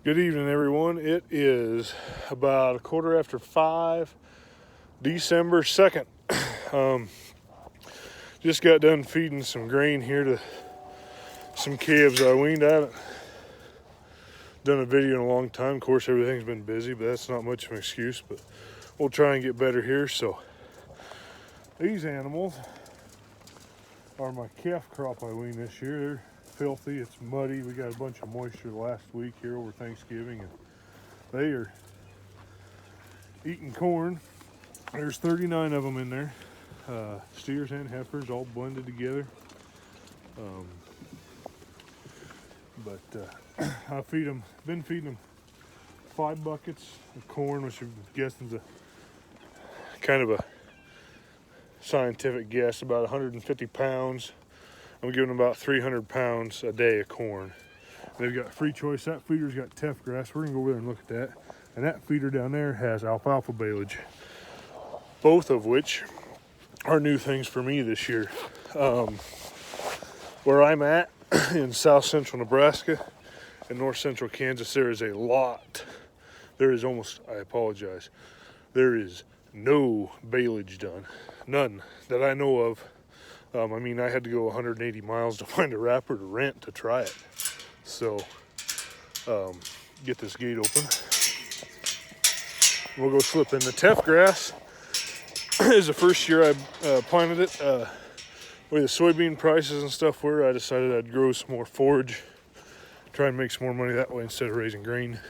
Good evening, everyone. It is about a quarter after 5, December 2nd. Just got done feeding some grain here to some calves I weaned. I haven't done a video in a long time. Of course, everything's been busy, but that's not much of an excuse. But we'll try and get better here. So these animals are my calf crop I weaned this year. They're filthy. It's muddy. We got a bunch of moisture last week here over Thanksgiving, and they are eating corn. There's 39 of them in there, steers and heifers all blended together. I been feeding them 5 buckets of corn, which I'm guessing is a kind of a scientific guess, about 150 pounds. I'm giving them about 300 pounds a day of corn. They've got free choice. That feeder's got Teff Grass. We're gonna go over there and look at that. And that feeder down there has Alfalfa Baleage, both of which are new things for me this year. Where I'm at in south central Nebraska and north central Kansas, there is a lot. There is no baleage done. None that I know of. I had to go 180 miles to find a wrapper to rent to try it. So, get this gate open. We'll go slip in. The Teff Grass is the first year I planted it. With the soybean prices and stuff were, I decided I'd grow some more forage, try and make some more money that way instead of raising grain.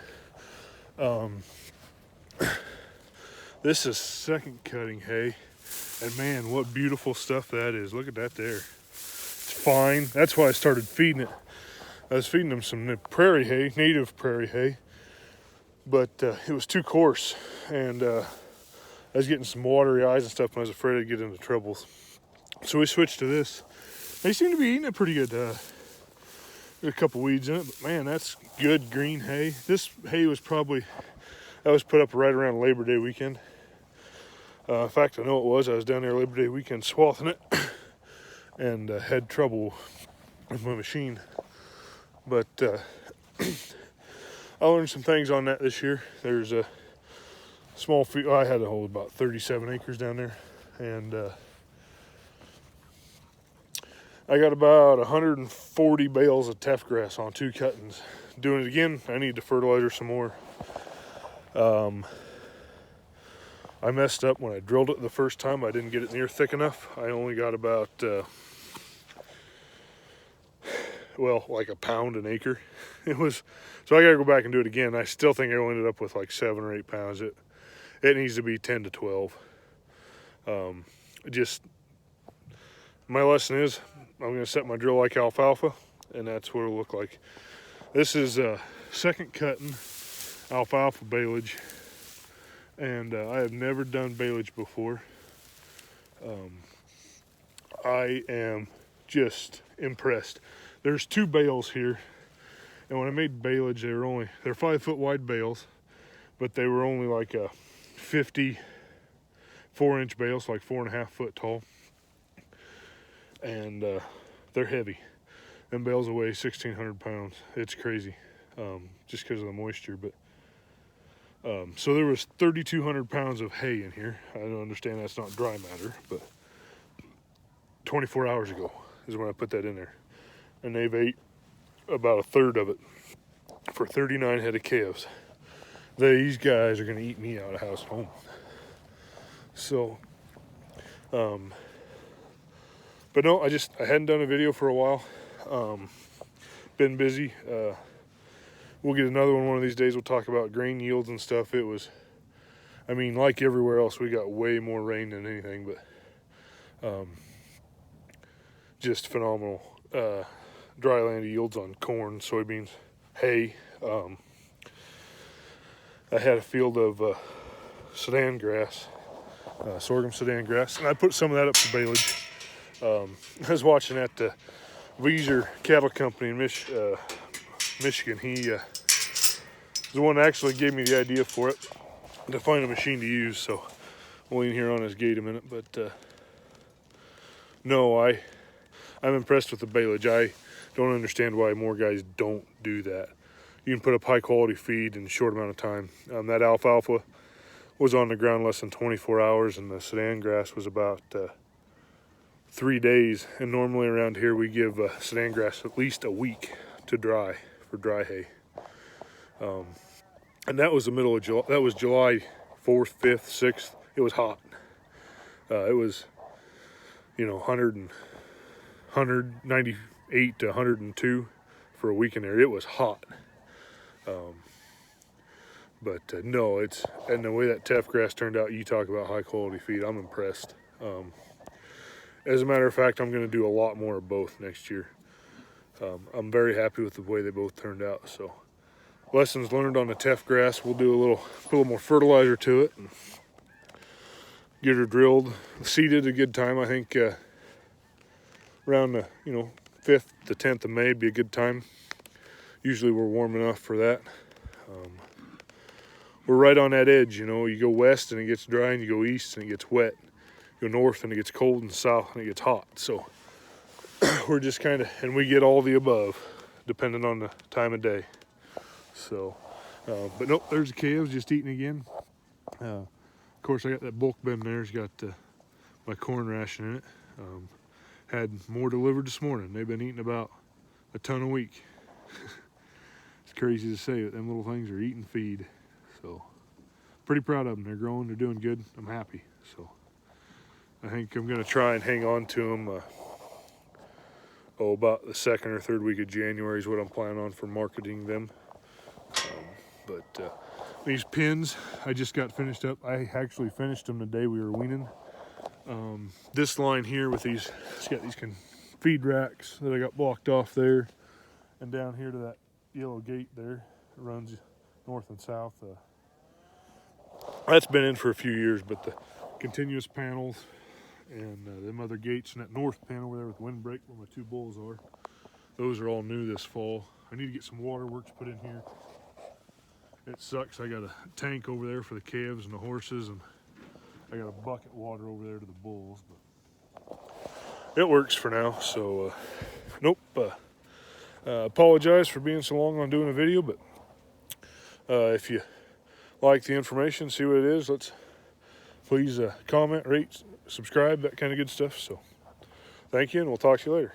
This is second cutting hay, and man, what beautiful stuff that is. Look at that there. It's fine. That's why I started feeding it. I was feeding them some prairie hay, native prairie hay, but it was too coarse, and I was getting some watery eyes and stuff, and I was afraid I'd get into troubles. So we switched to this. They seem to be eating it pretty good. There's a couple weeds in it, but man, that's good green hay. This hay was put up right around Labor Day weekend. In fact, I know it was. I was down there Labor Day weekend swathing it and had trouble with my machine. But I learned some things on that this year. There's a small field. I had to hold about 37 acres down there, and I got about 140 bales of Teff Grass on 2 cuttings. Doing it again, I need to fertilizer some more. I messed up when I drilled it the first time. I didn't get it near thick enough. I only got about, like a pound an acre. So I gotta go back and do it again. I still think I ended up with like 7 or 8 pounds. It needs to be 10 to 12. My lesson is I'm gonna set my drill like alfalfa, and that's what it'll look like. This is second cutting alfalfa baleage, and I have never done baleage before. I am just impressed. There's 2 bales here, and when I made baleage, they're 5 foot wide bales, but they were only like a 54-inch bales, so like 4.5 foot tall, and they're heavy. Them bales weigh 1,600 pounds. It's crazy, just because of the moisture. But so there was 3,200 pounds of hay in here. I don't understand that's not dry matter, but 24 hours ago is when I put that in there, and they've ate about a third of it for 39 head of calves. These guys are going to eat me out of house and home. So, but no, I hadn't done a video for a while. Been busy. We'll get another one of these days. We'll talk about grain yields and stuff. It was, like everywhere else, we got way more rain than anything, but just phenomenal dryland yields on corn, soybeans, hay. I had a field of sedan grass, sorghum sedan grass, and I put some of that up for baleage. I was watching at the Weezer Cattle Company in Michigan. He was the one that actually gave me the idea for it, to find a machine to use. So we'll lean here on his gate a minute. But no, I'm impressed with the baleage. I don't understand why more guys don't do that. you can put up high quality feed in a short amount of time. That alfalfa was on the ground less than 24 hours, and the Sudan grass was about 3 days. And normally around here we give Sudan grass at least a week to dry for dry hay. And that was the middle of July. That was July 4th, 5th, 6th. It was hot. It was, 198 to 102 for a week in there. It was hot. But no, and the way that Teff grass turned out, you talk about high quality feed, I'm impressed. As a matter of fact, I'm going to do a lot more of both next year. I'm very happy with the way they both turned out. So, lessons learned on the Teff grass. We'll do put a little more fertilizer to it and get her drilled, seeded a good time. I think around the 5th to 10th of May would be a good time. Usually we're warm enough for that. We're right on that edge, you go west and it gets dry, and you go east and it gets wet. You go north and it gets cold, and south and it gets hot. So we're just and we get all the above, depending on the time of day. So, but nope, there's the calves just eating again. Of course, I got that bulk bin there. It's got my corn ration in it. Had more delivered this morning. They've been eating about a ton a week. It's crazy to say, but them little things are eating feed. So, pretty proud of them. They're growing, they're doing good. I'm happy. So, I think I'm going to try and hang on to them. About the 2nd or 3rd week of January is what I'm planning on for marketing them. But these pins, I just got finished up. I actually finished them the day we were weaning. This line here with these, it's got these feed racks that I got blocked off there, and down here to that yellow gate there, it runs north and south. That's been in for a few years, but the continuous panels and them other gates and that north panel over there with the windbreak where my 2 bulls are, those are all new this fall. I need to get some waterworks put in here. It sucks. I got a tank over there for the calves and the horses, and I got a bucket water over there to the bulls, but it works for now. So nope. Apologize for being so long on doing a video, but if you like the information, see what it is, please comment, rate, subscribe, that kind of good stuff. So thank you, and we'll talk to you later.